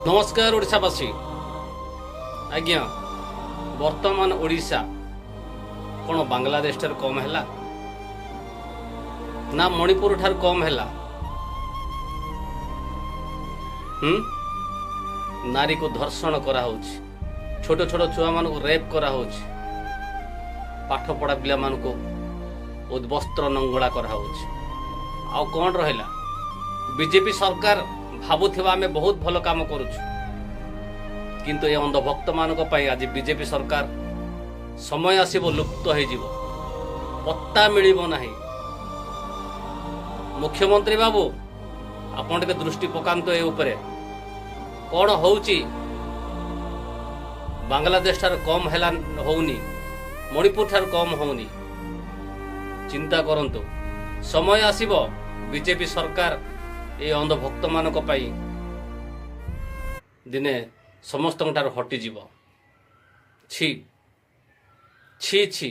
नमस्कार ओडिशावासी आज्ञा वर्तमान ओडिशा कौन बांग्लादेश ठार कम है ना मणिपुर ठार कम है। नारी को धर्षण करा छोट छोट छुआ मान को रेप करा पाठ पढ़ा पिला मान को उद्वस्त्र नंगड़ा करा आ कौन रहा बीजेपी सरकार भावुथिबा आमे बहुत भल काम करुछु किंतु ये अंधभक्त मान आज बीजेपी सरकार समय आसीबो लुप्त हो जीवो पत्ता मिलिबो नाही। मुख्यमंत्री बाबू आपण के दृष्टि पकांतो ए उपरे कौन होउची बांग्लादेश ठार कम हैला होउनी मणिपुर ठार कम होउनी चिंता करंतु समय आसीबो बीजेपी सरकार ये अंधभक्त मानक पाई दिने समस्त हटि छी छी छी।